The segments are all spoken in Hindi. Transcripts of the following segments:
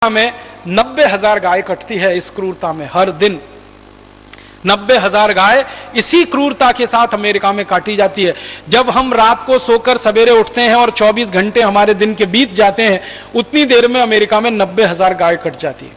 में 90,000 गाय कटती है इस क्रूरता में। हर दिन 90,000 गाय इसी क्रूरता के साथ अमेरिका में काटी जाती है। जब हम रात को सोकर सवेरे उठते हैं और 24 घंटे हमारे दिन के बीत जाते हैं, उतनी देर में अमेरिका में 90,000 गाय कट जाती है।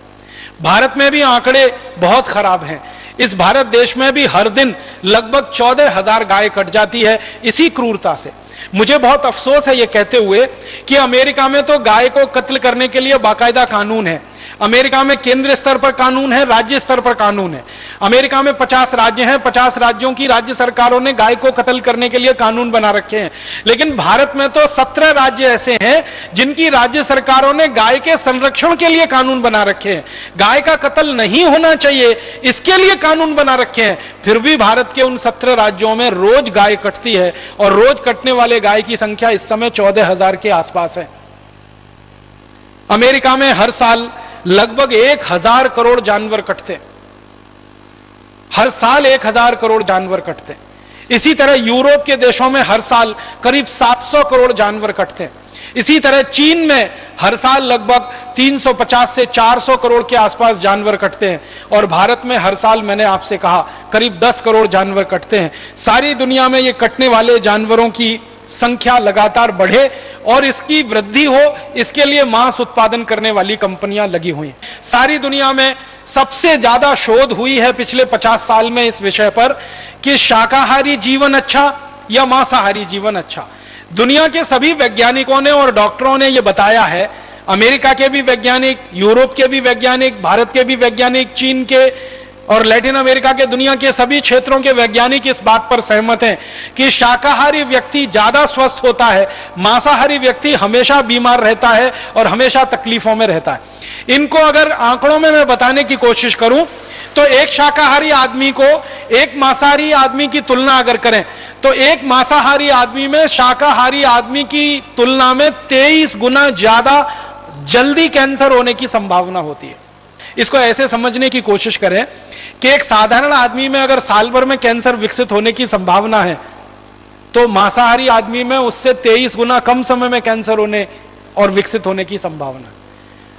भारत में भी आंकड़े बहुत खराब हैं। इस भारत देश में भी हर दिन लगभग 14,000 गाय कट जाती है इसी क्रूरता से। मुझे बहुत अफसोस है ये कहते हुए कि अमेरिका में तो गाय को कत्ल करने के लिए बाकायदा कानून है। अमेरिका में केंद्र स्तर पर कानून है, राज्य स्तर पर कानून है। अमेरिका में 50 राज्य हैं, 50 राज्यों की राज्य सरकारों ने गाय को कत्ल करने के लिए कानून बना रखे हैं। लेकिन भारत में तो 17 राज्य ऐसे हैं जिनकी राज्य सरकारों ने गाय के संरक्षण के लिए कानून बना रखे हैं। गाय का कत्ल नहीं होना चाहिए, इसके लिए कानून बना रखे हैं। फिर भी भारत के उन 17 राज्यों में रोज गाय कटती है और रोज कटने वाले गाय की संख्या इस समय 14,000 के आसपास है। अमेरिका में हर साल लगभग 1,000 करोड़ जानवर कटते, हर साल 1,000 करोड़ जानवर कटते। इसी तरह यूरोप के देशों में हर साल करीब 700 करोड़ जानवर कटते। इसी तरह चीन में हर साल लगभग 350 से 400 करोड़ के आसपास जानवर कटते हैं और भारत में हर साल, मैंने आपसे कहा, करीब 10 करोड़ जानवर कटते हैं। सारी दुनिया में ये कटने वाले जानवरों की संख्या लगातार बढ़े और इसकी वृद्धि हो, इसके लिए मांस उत्पादन करने वाली कंपनियां लगी हुई हैं। सारी दुनिया में सबसे ज्यादा शोध हुई है पिछले 50 साल में इस विषय पर कि शाकाहारी जीवन अच्छा या मांसाहारी जीवन अच्छा। दुनिया के सभी वैज्ञानिकों ने और डॉक्टरों ने यह बताया है, अमेरिका के भी वैज्ञानिक, यूरोप के भी वैज्ञानिक, भारत के भी वैज्ञानिक, चीन के और लैटिन अमेरिका के दुनिया के सभी क्षेत्रों के वैज्ञानिक इस बात पर सहमत हैं कि शाकाहारी व्यक्ति ज्यादा स्वस्थ होता है, मांसाहारी व्यक्ति हमेशा बीमार रहता है और हमेशा तकलीफों में रहता है। इनको अगर आंकड़ों में मैं बताने की कोशिश करूं तो एक शाकाहारी आदमी को एक मांसाहारी आदमी की तुलना अगर करें तो एक मांसाहारी आदमी में शाकाहारी आदमी की तुलना में 23 गुना ज्यादा जल्दी कैंसर होने की संभावना होती है। इसको ऐसे समझने की कोशिश करें कि एक साधारण आदमी में अगर साल भर में कैंसर विकसित होने की संभावना है तो मांसाहारी आदमी में उससे 23 गुना कम समय में कैंसर होने और विकसित होने की संभावना है।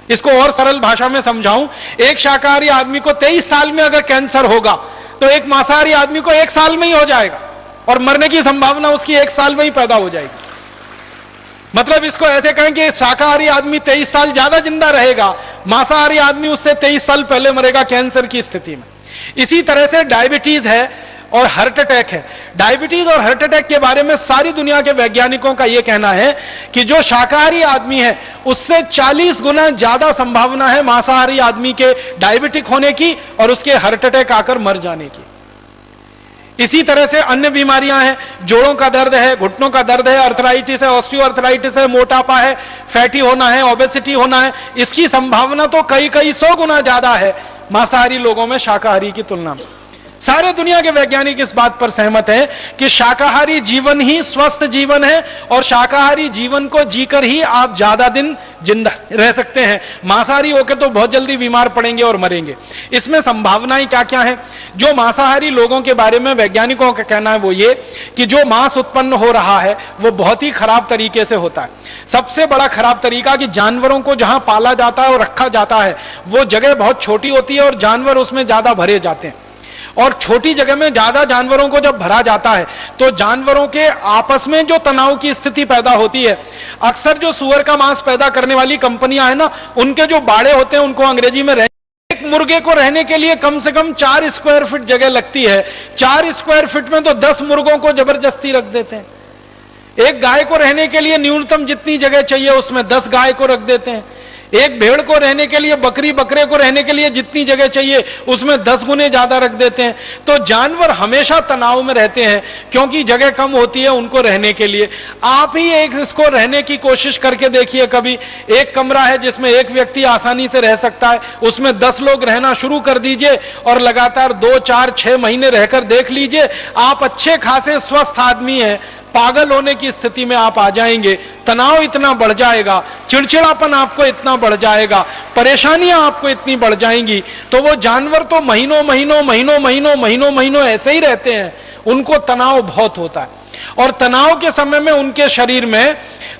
इसको और सरल भाषा में समझाऊं, एक शाकाहारी आदमी को 23 साल में अगर कैंसर होगा तो एक मांसाहारी आदमी को 1 साल में ही हो जाएगा और मरने की संभावना उसकी 1 साल में ही पैदा हो जाएगी। मतलब इसको ऐसे कहें कि शाकाहारी आदमी 23 साल ज्यादा जिंदा रहेगा, मांसाहारी आदमी उससे 23 साल पहले मरेगा कैंसर की स्थिति में। इसी तरह से डायबिटीज है और हार्ट अटैक है। डायबिटीज और हार्ट अटैक के बारे में सारी दुनिया के वैज्ञानिकों का यह कहना है कि जो शाकाहारी आदमी है उससे 40 गुना ज्यादा संभावना है मांसाहारी आदमी के डायबिटिक होने की और उसके हार्ट अटैक आकर मर जाने की। इसी तरह से अन्य बीमारियां हैं, जोड़ों का दर्द है, घुटनों का दर्द है, अर्थराइटिस है, ऑस्टियोआर्थराइटिस है, मोटापा है, फैटी होना है, ओबेसिटी होना है। इसकी संभावना तो कई 100 गुना ज्यादा है मांसाहारी लोगों में शाकाहारी की तुलना में। सारे दुनिया के वैज्ञानिक इस बात पर सहमत हैं कि शाकाहारी जीवन ही स्वस्थ जीवन है और शाकाहारी जीवन को जीकर ही आप ज्यादा दिन जिंदा रह सकते हैं। मांसाहारी होकर तो बहुत जल्दी बीमार पड़ेंगे और मरेंगे। इसमें संभावनाएं क्या क्या है? जो मांसाहारी लोगों के बारे में वैज्ञानिकों का कहना है वो ये कि जो मांस उत्पन्न हो रहा है वो बहुत ही खराब तरीके से होता है। सबसे बड़ा खराब तरीका कि जानवरों को जहां पाला जाता है और रखा जाता है वो जगह बहुत छोटी होती है और जानवर उसमें ज्यादा भरे जाते हैं। और छोटी जगह में ज्यादा जानवरों को जब भरा जाता है तो जानवरों के आपस में जो तनाव की स्थिति पैदा होती है, अक्सर जो सुअर का मांस पैदा करने वाली कंपनियां हैं ना, उनके जो बाड़े होते हैं उनको अंग्रेजी में एक मुर्गे को रहने के लिए कम से कम 4 स्क्वायर फीट जगह लगती है। 4 स्क्वायर फीट में तो 10 मुर्गों को जबरदस्ती रख देते हैं। एक गाय को रहने के लिए न्यूनतम जितनी जगह चाहिए उसमें 10 गाय को रख देते हैं। एक भेड़ को रहने के लिए, बकरे को रहने के लिए जितनी जगह चाहिए उसमें 10 गुने ज्यादा रख देते हैं। तो जानवर हमेशा तनाव में रहते हैं क्योंकि जगह कम होती है उनको रहने के लिए। आप ही एक इसको रहने की कोशिश करके देखिए कभी। एक कमरा है जिसमें एक व्यक्ति आसानी से रह सकता है, उसमें 10 लोग रहना शुरू कर दीजिए और लगातार 2, 4, 6 महीने रहकर देख लीजिए, आप अच्छे खासे स्वस्थ आदमी हैं, पागल होने की स्थिति में आप आ जाएंगे। तनाव इतना बढ़ जाएगा, चिड़चिड़ापन आपको इतना बढ़ जाएगा, परेशानियां आपको इतनी बढ़ जाएंगी। तो वो जानवर तो महीनों ऐसे ही रहते हैं, उनको तनाव बहुत होता है और तनाव के समय में उनके शरीर में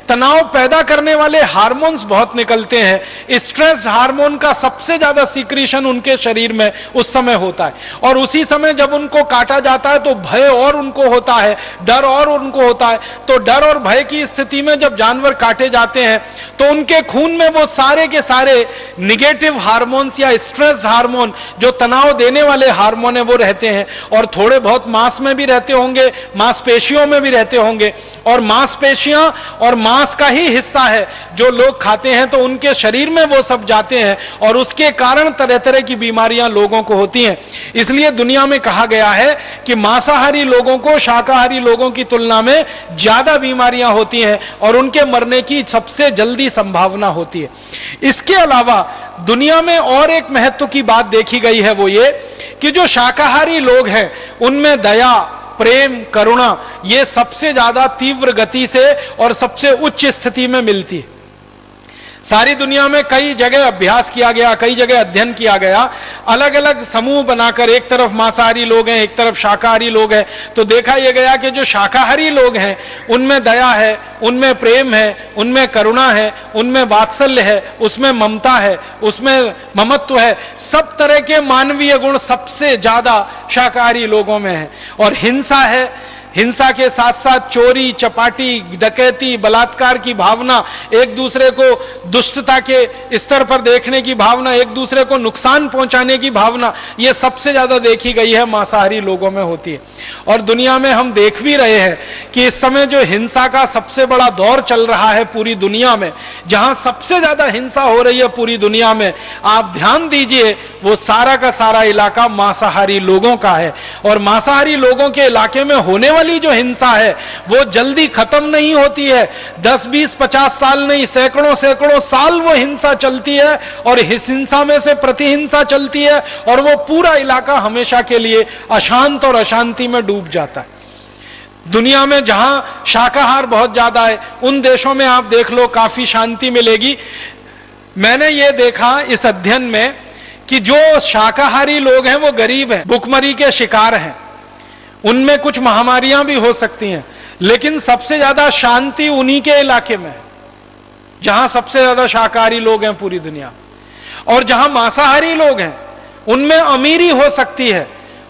तनाव पैदा करने वाले हार्मोन्स बहुत निकलते हैं। स्ट्रेस हार्मोन का सबसे ज्यादा सीक्रेशन उनके शरीर में उस समय होता है, और उसी समय जब उनको काटा जाता है तो भय और उनको होता है, डर और उनको होता है। तो डर और भय की स्थिति में जब जानवर काटे जाते हैं तो उनके खून में वो सारे के सारे निगेटिव हार्मोन्स या स्ट्रेस हार्मोन, जो तनाव देने वाले हार्मोन है, वो रहते हैं। और थोड़े बहुत मांस में भी रहते होंगे, मांसपेशियों में भी रहते होंगे, और मांसपेशियां और मांस का ही हिस्सा है जो लोग खाते हैं, तो उनके शरीर में वो सब जाते हैं और उसके कारण तरह तरह की बीमारियां लोगों को होती हैं। इसलिए दुनिया में कहा गया है कि मांसाहारी लोगों को शाकाहारी लोगों की तुलना में ज्यादा बीमारियां होती हैं और उनके मरने की सबसे जल्दी संभावना होती है। इसके अलावा दुनिया में और एक महत्व की बात देखी गई है, वो ये कि जो शाकाहारी लोग हैं उनमें दया, प्रेम, करुणा ये सबसे ज्यादा तीव्र गति से और सबसे उच्च स्थिति में मिलती है। सारी दुनिया में कई जगह अभ्यास किया गया, कई जगह अध्ययन किया गया, अलग अलग समूह बनाकर, एक तरफ मांसाहारी लोग हैं, एक तरफ शाकाहारी लोग हैं, तो देखा यह गया कि जो शाकाहारी लोग हैं उनमें दया है, उनमें प्रेम है, उनमें करुणा है, उनमें वात्सल्य है, उसमें ममता है, उसमें ममत्व है, सब तरह के मानवीय गुण सबसे ज्यादा शाकाहारी लोगों में है। और हिंसा है, हिंसा के साथ साथ चोरी, चपाटी, डकैती, बलात्कार की भावना, एक दूसरे को दुष्टता के स्तर पर देखने की भावना, एक दूसरे को नुकसान पहुंचाने की भावना, यह सबसे ज्यादा देखी गई है मांसाहारी लोगों में होती है। और दुनिया में हम देख भी रहे हैं कि इस समय जो हिंसा का सबसे बड़ा दौर चल रहा है पूरी दुनिया में, जहां सबसे ज्यादा हिंसा हो रही है पूरी दुनिया में, आप ध्यान दीजिए, वो सारा का सारा इलाका मांसाहारी लोगों का है। और मांसाहारी लोगों के इलाके में होने वाली जो हिंसा है वो जल्दी खत्म नहीं होती है, 10, 20, 50 साल नहीं, सैकड़ों सैकड़ों साल वो हिंसा चलती है, और इस हिंसा में से प्रतिहिंसा चलती है, और वो पूरा इलाका हमेशा के लिए अशांत और अशांति में डूब जाता है। दुनिया में जहां शाकाहार बहुत ज्यादा है उन देशों में आप देख लो काफी शांति मिलेगी। मैंने ये देखा इस अध्ययन में कि जो शाकाहारी लोग हैं वो गरीब हैं, भुखमरी के शिकार हैं, उनमें कुछ महामारियां भी हो सकती हैं, लेकिन सबसे ज्यादा शांति उन्हीं के इलाके में है जहां सबसे ज्यादा शाकाहारी लोग हैं पूरी दुनिया। और जहां मांसाहारी लोग हैं उनमें अमीरी हो सकती है,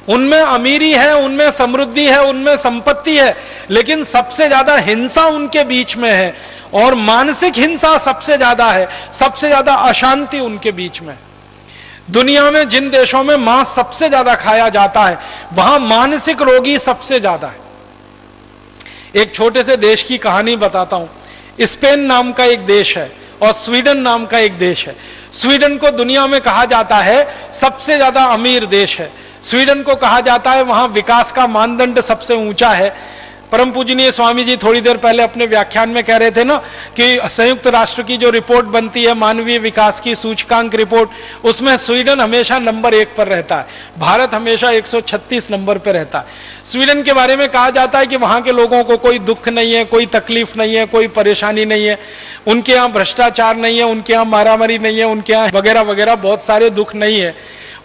उनमें अमीरी है, उनमें समृद्धि है, उनमें संपत्ति है, लेकिन सबसे ज्यादा हिंसा उनके बीच में है, और मानसिक हिंसा सबसे ज्यादा है, सबसे ज्यादा अशांति उनके बीच में है। दुनिया में जिन देशों में मांस सबसे ज्यादा खाया जाता है वहां मानसिक रोगी सबसे ज्यादा है। एक छोटे से देश की कहानी बताता हूं। स्पेन नाम का एक देश है और स्वीडन नाम का एक देश है। स्वीडन को दुनिया में कहा जाता है सबसे ज्यादा अमीर देश है। स्वीडन को कहा जाता है वहां विकास का मानदंड सबसे ऊंचा है। परम पूजनीय स्वामी जी थोड़ी देर पहले अपने व्याख्यान में कह रहे थे ना कि संयुक्त राष्ट्र की जो रिपोर्ट बनती है मानवीय विकास की सूचकांक रिपोर्ट, उसमें स्वीडन हमेशा नंबर 1 पर रहता है, भारत हमेशा 136 नंबर पर रहता है। स्वीडन के बारे में कहा जाता है कि वहां के लोगों को कोई दुख नहीं है, कोई तकलीफ नहीं है, कोई परेशानी नहीं है, उनके यहां भ्रष्टाचार नहीं है, उनके यहां मारामारी नहीं है, उनके यहां वगैरह वगैरह बहुत सारे दुख नहीं है।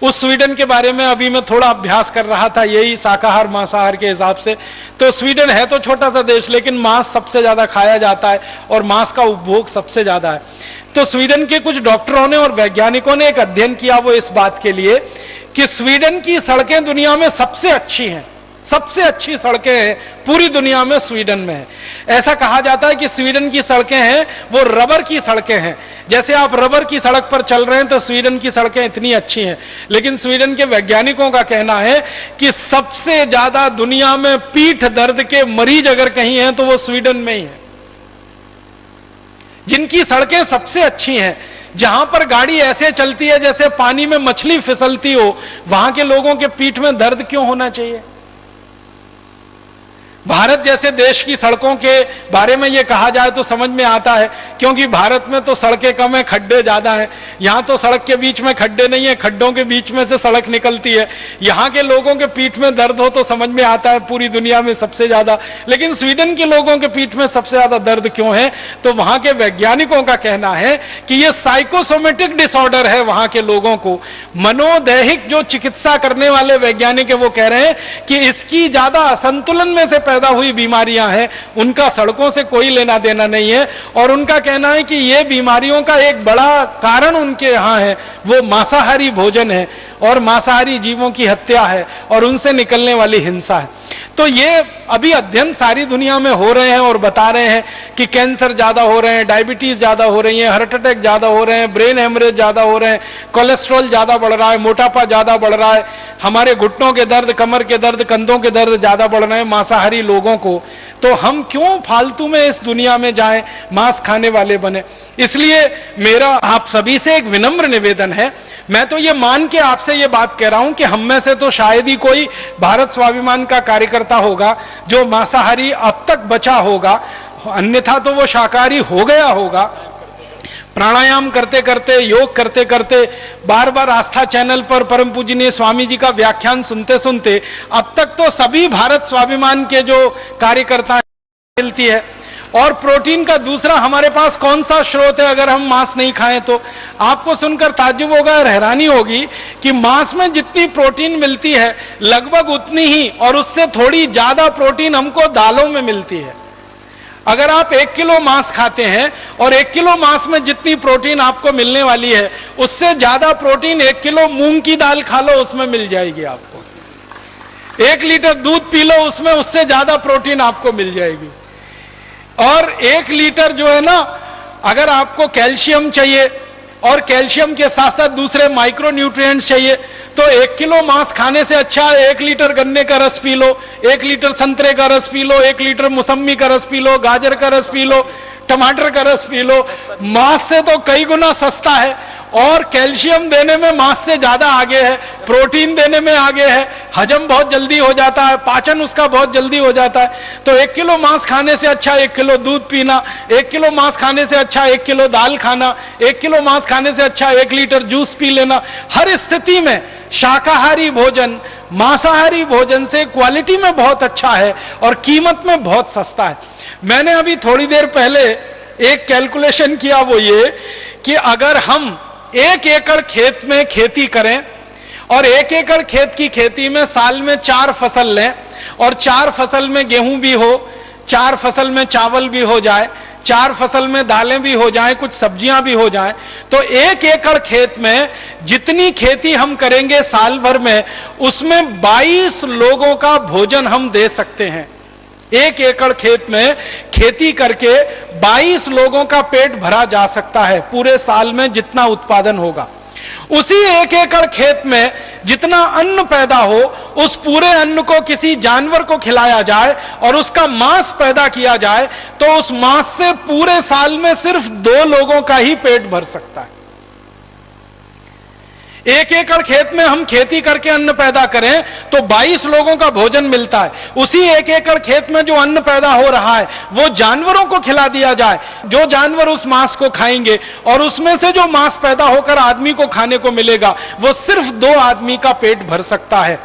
उस स्वीडन के बारे में अभी मैं थोड़ा अभ्यास कर रहा था, यही शाकाहार मांसाहार के हिसाब से। तो स्वीडन है तो छोटा सा देश, लेकिन मांस सबसे ज्यादा खाया जाता है और मांस का उपभोग सबसे ज्यादा है। तो स्वीडन के कुछ डॉक्टरों ने और वैज्ञानिकों ने एक अध्ययन किया, वो इस बात के लिए कि स्वीडन की सड़कें दुनिया में सबसे अच्छी हैं, सबसे अच्छी सड़कें हैं पूरी दुनिया में स्वीडन में है। ऐसा कहा जाता है कि स्वीडन की सड़कें हैं वो रबर की सड़कें हैं। जैसे आप रबर की सड़क पर चल रहे हैं तो स्वीडन की सड़कें इतनी अच्छी हैं, लेकिन स्वीडन के वैज्ञानिकों का कहना है कि सबसे ज्यादा दुनिया में पीठ दर्द के मरीज अगर कहीं हैं तो वो स्वीडन में ही है। जिनकी सड़कें सबसे अच्छी हैं, जहां पर गाड़ी ऐसे चलती है जैसे पानी में मछली फिसलती हो, वहां के लोगों के पीठ में दर्द क्यों होना चाहिए? भारत जैसे देश की सड़कों के बारे में यह कहा जाए तो समझ में आता है, क्योंकि भारत में तो सड़कें कम है, खड्डे ज्यादा हैं। यहां तो सड़क के बीच में खड्डे नहीं है, खड्डों के बीच में से सड़क निकलती है। यहां के लोगों के पीठ में दर्द हो तो समझ में आता है पूरी दुनिया में सबसे ज्यादा, लेकिन स्वीडन के लोगों के पीठ में सबसे ज्यादा दर्द क्यों है? तो वहां के वैज्ञानिकों का कहना है कि यह साइकोसोमेटिक डिसऑर्डर है। वहां के लोगों को मनोदैहिक जो चिकित्सा करने वाले वैज्ञानिक है वो कह रहे हैं कि इसकी ज्यादा असंतुलन में से पैदा हुई बीमारियां हैं, उनका सड़कों से कोई लेना देना नहीं है। और उनका कहना है कि ये बीमारियों का एक बड़ा कारण उनके यहां है, वो मांसाहारी भोजन है और मांसाहारी जीवों की हत्या है और उनसे निकलने वाली हिंसा है। तो ये अभी अध्ययन सारी दुनिया में हो रहे हैं और बता रहे हैं कि कैंसर ज्यादा हो रहे हैं, डायबिटीज ज्यादा हो रही है, हार्ट अटैक ज्यादा हो रहे हैं, ब्रेन हेमरेज ज्यादा हो रहे हैं, कोलेस्ट्रॉल ज्यादा बढ़ रहा है, मोटापा ज्यादा बढ़ रहा है, हमारे घुटनों के दर्द, कमर के दर्द, कंधों के दर्द ज्यादा बढ़ रहे हैं मांसाहारी लोगों को। तो हम क्यों फालतू में इस दुनिया में जाएं, मांस खाने वाले बने। इसलिए मेरा आप सभी से एक विनम्र निवेदन है, मैं तो ये मान के आपसे ये बात कह रहा हूं कि हम में से तो शायद ही कोई भारत स्वाभिमान का कार्यकर्ता होगा जो मांसाहारी अब तक बचा होगा, अन्यथा तो वो शाकाहारी हो गया होगा। प्राणायाम करते करते, योग करते करते, बार बार आस्था चैनल पर परम पूजनीय स्वामी जी का व्याख्यान सुनते सुनते अब तक तो सभी भारत स्वाभिमान के जो कार्यकर्ता मिलती है। और प्रोटीन का दूसरा हमारे पास कौन सा स्रोत है अगर हम मांस नहीं खाएं तो? आपको सुनकर ताज्जुब होगा और हैरानी होगी कि मांस में जितनी प्रोटीन मिलती है लगभग उतनी ही और उससे थोड़ी ज्यादा प्रोटीन हमको दालों में मिलती है। अगर आप 1 किलो मांस खाते हैं और 1 किलो मांस में जितनी प्रोटीन आपको मिलने वाली है उससे ज्यादा प्रोटीन 1 किलो मूंग की दाल खा लो, उसमें मिल जाएगी आपको। 1 लीटर दूध पी लो, उसमें उससे ज्यादा प्रोटीन आपको मिल जाएगी। और 1 लीटर जो है ना, अगर आपको कैल्शियम चाहिए और कैल्शियम के साथ साथ दूसरे माइक्रो न्यूट्रिएंट्स चाहिए तो 1 किलो मांस खाने से अच्छा 1 लीटर गन्ने का रस पी लो, 1 लीटर संतरे का रस पी लो, 1 लीटर मौसम्मी का रस पी लो, गाजर का रस पी लो, टमाटर का रस पी लो। मांस से तो कई गुना सस्ता है और कैल्शियम देने में मांस से ज्यादा आगे है, प्रोटीन देने में आगे है, हजम बहुत जल्दी हो जाता है, पाचन उसका बहुत जल्दी हो जाता है। तो 1 किलो मांस खाने से अच्छा 1 किलो दूध पीना, 1 किलो मांस खाने से अच्छा 1 किलो दाल खाना, 1 किलो मांस खाने से अच्छा 1 लीटर जूस पी लेना। हर स्थिति में शाकाहारी भोजन मांसाहारी भोजन से क्वालिटी में बहुत अच्छा है और कीमत में बहुत सस्ता है। मैंने अभी थोड़ी देर पहले एक कैलकुलेशन किया, वो ये कि अगर हम 1 एकड़ खेत में खेती करें और 1 एकड़ खेत की खेती में साल में 4 फसल लें और 4 फसल में गेहूं भी हो, 4 फसल में चावल भी हो जाए, 4 फसल में दालें भी हो जाएं, कुछ सब्जियां भी हो जाएं, तो 1 एकड़ खेत में जितनी खेती हम करेंगे साल भर में उसमें 22 लोगों का भोजन हम दे सकते हैं। 1 एकड़ खेत में खेती करके 22 लोगों का पेट भरा जा सकता है पूरे साल में जितना उत्पादन होगा। उसी 1 एकड़ खेत में जितना अन्न पैदा हो उस पूरे अन्न को किसी जानवर को खिलाया जाए और उसका मांस पैदा किया जाए तो उस मांस से पूरे साल में सिर्फ 2 लोगों का ही पेट भर सकता है। 1 एकड़ खेत में हम खेती करके अन्न पैदा करें तो 22 लोगों का भोजन मिलता है। उसी 1 एकड़ खेत में जो अन्न पैदा हो रहा है वो जानवरों को खिला दिया जाए, जो जानवर उस मांस को खाएंगे और उसमें से जो मांस पैदा होकर आदमी को खाने को मिलेगा वो सिर्फ 2 आदमी का पेट भर सकता है।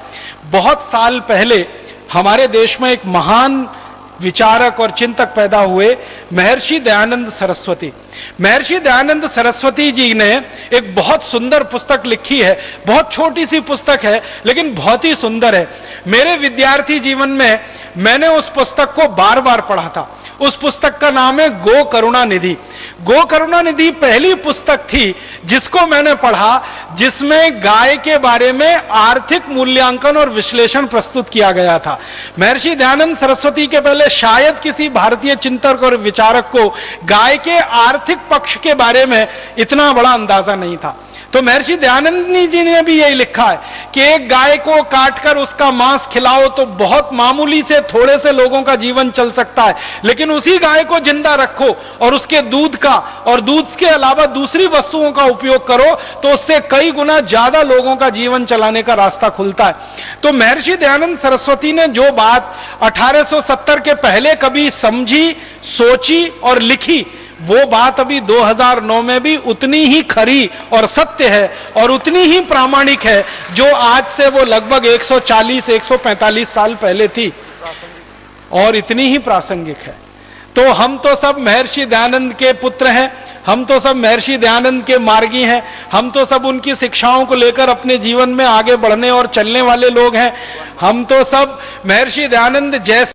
बहुत साल पहले हमारे देश में एक महान विचारक और चिंतक पैदा हुए, महर्षि दयानंद सरस्वती। महर्षि दयानंद सरस्वती जी ने एक बहुत सुंदर पुस्तक लिखी है, बहुत छोटी सी पुस्तक है लेकिन बहुत ही सुंदर है। मेरे विद्यार्थी जीवन में मैंने उस पुस्तक को बार बार पढ़ा था। उस पुस्तक का नाम है गो करुणा निधि। गो करुणा निधि पहली पुस्तक थी जिसको मैंने पढ़ा जिसमें गाय के बारे में आर्थिक मूल्यांकन और विश्लेषण प्रस्तुत किया गया था। महर्षि दयानंद सरस्वती के पहले शायद किसी भारतीय चिंतक और विचारक को गाय के आर्थिक पक्ष के बारे में इतना बड़ा अंदाजा नहीं था। तो महर्षि दयानंद जी ने भी यही लिखा है कि एक गाय को काटकर उसका मांस खिलाओ तो बहुत मामूली से थोड़े से लोगों का जीवन चल सकता है, लेकिन उसी गाय को जिंदा रखो और उसके दूध का और दूध के अलावा दूसरी वस्तुओं का उपयोग करो तो उससे कई गुना ज्यादा लोगों का जीवन चलाने का रास्ता खुलता है। तो महर्षि दयानंद सरस्वती ने जो बात 1870 के पहले कभी समझी, सोची और लिखी वो बात अभी 2009 में भी उतनी ही खरी और सत्य है और उतनी ही प्रामाणिक है जो आज से वो लगभग 140-145 साल पहले थी और इतनी ही प्रासंगिक है। तो हम तो सब महर्षि दयानंद के पुत्र हैं, हम तो सब महर्षि दयानंद के मार्गी हैं, हम तो सब उनकी शिक्षाओं को लेकर अपने जीवन में आगे बढ़ने और चलने वाले लोग हैं। हम तो सब महर्षि दयानंद जैसे